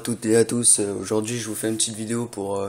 toutes et à tous, aujourd'hui je vous fais une petite vidéo pour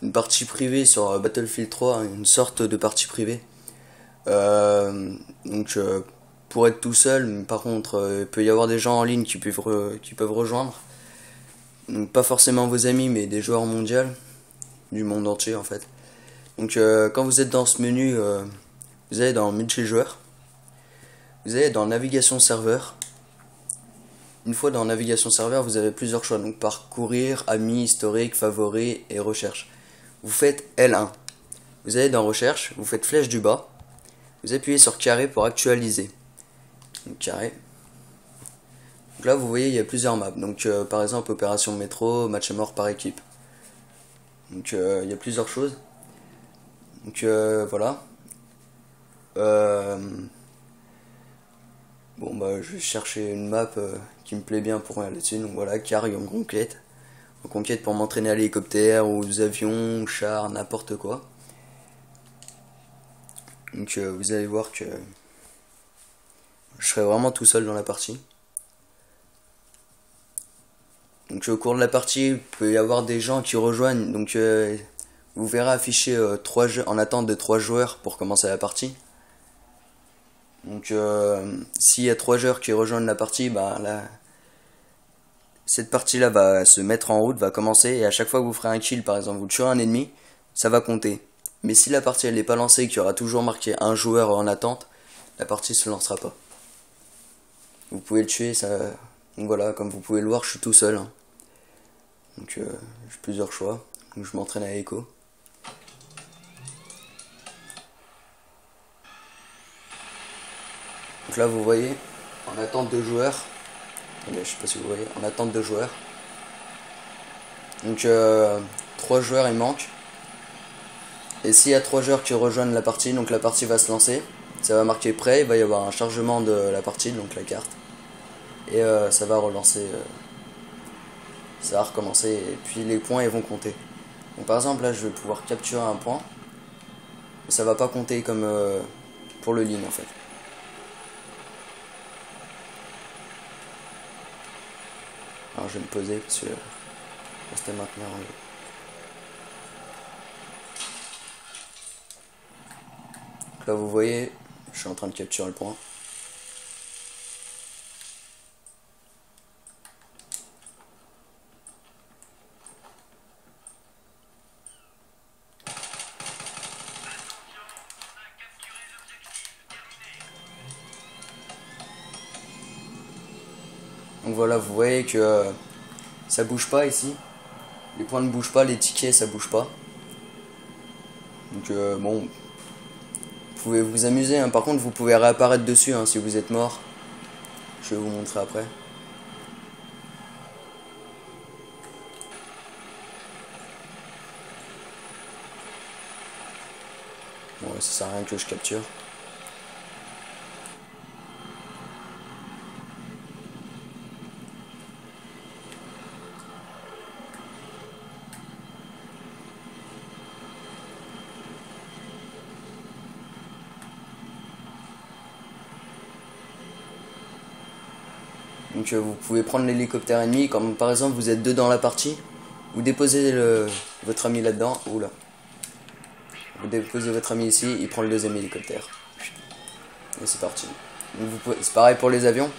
une partie privée sur Battlefield 3, hein, une sorte de partie privée. Donc pour être tout seul, mais par contre il peut y avoir des gens en ligne qui peuvent rejoindre. Donc pas forcément vos amis mais des joueurs mondiaux, du monde entier en fait. Donc quand vous êtes dans ce menu, vous allez dans multijoueur, vous allez dans navigation serveur. Une fois dans navigation serveur, vous avez plusieurs choix, donc parcourir, amis, historique, favoris et recherche. Vous faites L1. Vous allez dans recherche, vous faites flèche du bas, vous appuyez sur carré pour actualiser. Donc carré. Donc là vous voyez il y a plusieurs maps. Donc par exemple opération métro, match à mort par équipe. Donc il y a plusieurs choses. Donc voilà. Bon bah je vais chercher une map qui me plaît bien pour aller dessus. Donc voilà, carré en conquête. En conquête pour m'entraîner à l'hélicoptère, aux avions, chars, n'importe quoi. Donc vous allez voir que je serai vraiment tout seul dans la partie. Donc au cours de la partie, il peut y avoir des gens qui rejoignent. Donc vous verrez afficher en attente de 3 joueurs pour commencer la partie. Donc s'il y a 3 joueurs qui rejoignent la partie, bah là, cette partie là va se mettre en route, va commencer, et à chaque fois que vous ferez un kill, par exemple vous tuerez un ennemi, ça va compter. Mais si la partie elle n'est pas lancée, qu'il y aura toujours marqué un joueur en attente, la partie se lancera pas. Vous pouvez le tuer, ça. Donc voilà, comme vous pouvez le voir, je suis tout seul, hein. Donc j'ai plusieurs choix. Donc je m'entraîne à Echo. Donc là vous voyez, en attente de joueurs. Attendez, je sais pas si vous voyez, en attente de joueurs. Donc 3 joueurs il manque. Et s'il y a 3 joueurs qui rejoignent la partie, donc la partie va se lancer. Ça va marquer prêt, il va y avoir un chargement de la partie, donc la carte. Et ça va relancer, ça va recommencer, et puis les points ils vont compter. Donc par exemple là je vais pouvoir capturer un point. Mais ça va pas compter comme pour le lean en fait. Alors je vais me poser parce que rester maintenir en jeu. Donc là vous voyez, je suis en train de capturer le point. Donc voilà, vous voyez que ça bouge pas ici. Les points ne bougent pas, les tickets ça bouge pas. Donc bon, vous pouvez vous amuser, hein. Par contre vous pouvez réapparaître dessus, hein, si vous êtes mort. Je vais vous montrer après. Bon, ça sert à rien que je capture. Donc vous pouvez prendre l'hélicoptère ennemi, comme par exemple vous êtes deux dans la partie, vous déposez votre ami là-dedans, oula. Vous déposez votre ami ici, il prend le deuxième hélicoptère. Et c'est parti. C'est pareil pour les avions.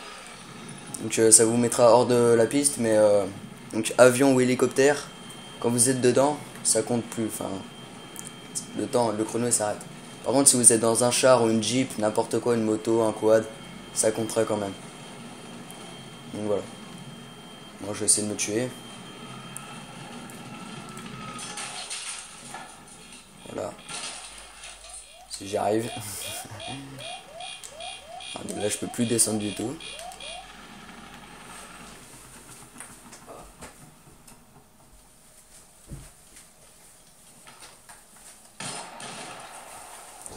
Donc ça vous mettra hors de la piste, mais donc avion ou hélicoptère, quand vous êtes dedans, ça compte plus. Enfin, le chrono il s'arrête. Par contre, si vous êtes dans un char ou une jeep, n'importe quoi, une moto, un quad, ça comptera quand même. Donc voilà. Moi je vais essayer de me tuer. Voilà. Si j'y arrive. Là je peux plus descendre du tout.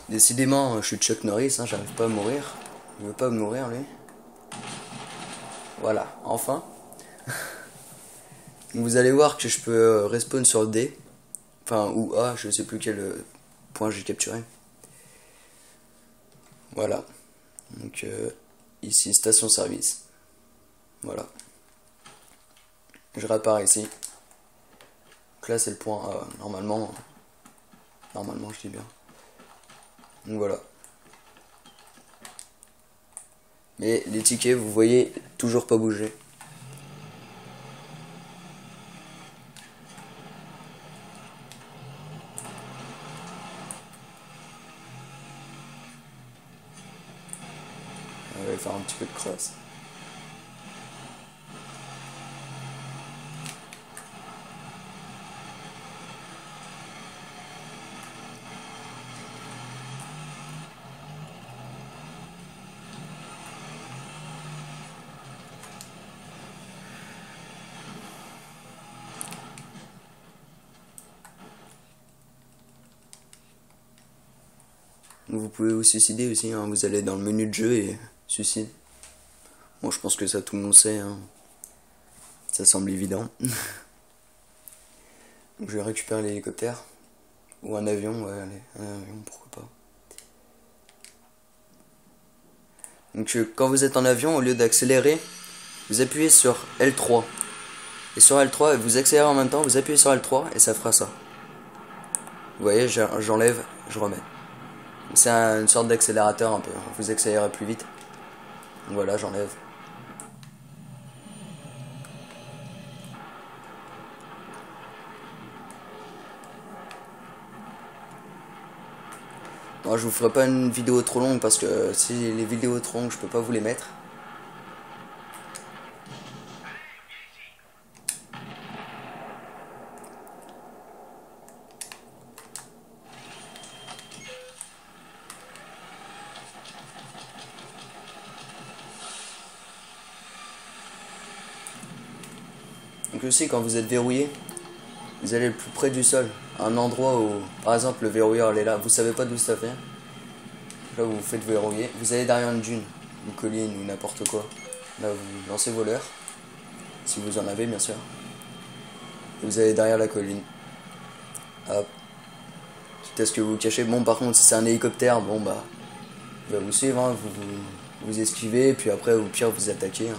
Décidément je suis Chuck Norris, hein, j'arrive pas à mourir. Il veut pas mourir lui. Voilà, enfin. Vous allez voir que je peux respawn sur D. Enfin, ou A, je sais plus quel point j'ai capturé. Voilà. Donc ici, station service. Voilà. Je répare ici. Donc là c'est le point A. Normalement je dis bien. Donc voilà. Mais les tickets, vous voyez, toujours pas bouger. On va faire un petit peu de cross. Vous pouvez vous suicider aussi, hein. Vous allez dans le menu de jeu et suicide. Bon, je pense que ça tout le monde sait, hein. Ça semble évident. Donc je vais récupérer l'hélicoptère. Ou un avion, ouais, allez, un avion, pourquoi pas. Donc quand vous êtes en avion, au lieu d'accélérer, vous appuyez sur L3. Et sur L3, vous accélérez en même temps, vous appuyez sur L3 et ça fera ça. Vous voyez, j'enlève, je remets. C'est une sorte d'accélérateur un peu. Vous accélérez plus vite. Donc voilà, j'enlève. Non, je vous ferai pas une vidéo trop longue parce que si les vidéos trop longues, je peux pas vous les mettre. Donc aussi, quand vous êtes verrouillé, vous allez le plus près du sol. À un endroit où, par exemple, le verrouilleur est là, vous savez pas d'où ça vient. Là, vous vous faites verrouiller. Vous allez derrière une dune, une colline ou n'importe quoi. Là, vous lancez vos leurres. Si vous en avez, bien sûr. Et vous allez derrière la colline. Hop. Quitte à ce que vous vous cachez. Bon, par contre, si c'est un hélicoptère, bon, bah, il va vous suivre. Hein. Vous esquivez, puis après, au pire, vous attaquez. Hein.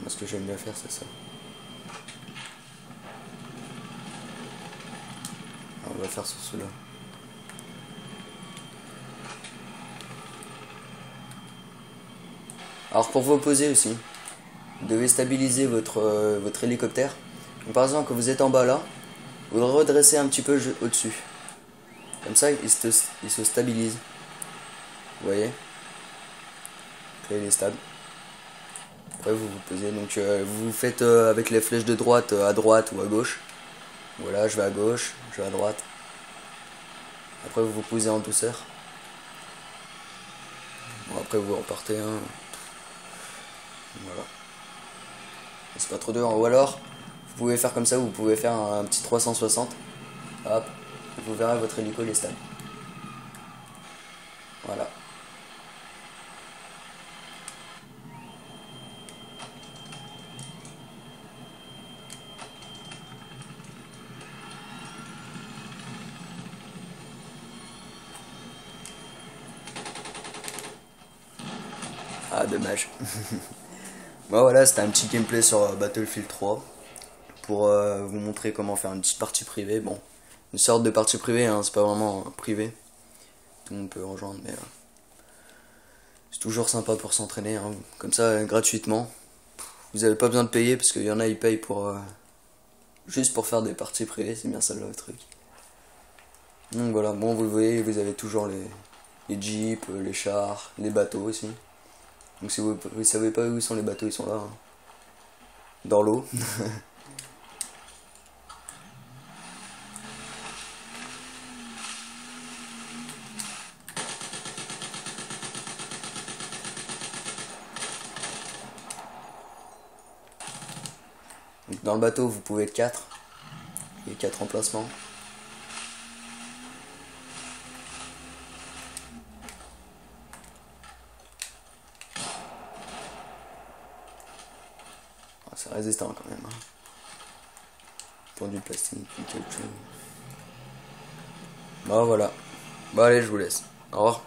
Moi, ce que j'aime bien faire, c'est ça. Alors, on va faire sur celui-là. Alors, pour vous poser aussi, vous devez stabiliser votre hélicoptère. Donc, par exemple, quand vous êtes en bas là, vous le redressez un petit peu au-dessus. Comme ça, il se stabilise. Vous voyez? Là, il est stable. Après, vous vous posez. Donc, vous faites avec les flèches de droite à droite ou à gauche. Voilà, je vais à gauche, je vais à droite. Après, vous vous posez en douceur. Bon, après, vous repartez. Hein. Voilà. C'est pas trop dur. Ou alors, vous pouvez faire comme ça, vous pouvez faire un petit 360. Hop. Vous verrez votre hélico, il est stable. Voilà. Ah, dommage. Bon, voilà, c'était un petit gameplay sur Battlefield 3 pour vous montrer comment faire une petite partie privée. Bon, une sorte de partie privée, hein, c'est pas vraiment privé. Tout le monde peut rejoindre, mais c'est toujours sympa pour s'entraîner, hein, comme ça, gratuitement. Vous avez pas besoin de payer parce qu'il y en a, ils payent pour juste pour faire des parties privées, c'est bien ça le truc. Donc voilà, bon, vous le voyez, vous avez toujours les jeeps, les chars, les bateaux aussi. Donc si vous savez pas où sont les bateaux, ils sont là, hein, dans l'eau. Donc dans le bateau, vous pouvez être 4. Il y a 4 emplacements. Ah, c'est résistant quand même. Hein. Pour du plastique, du caoutchouc. Bah voilà. Bah allez, je vous laisse. Au revoir.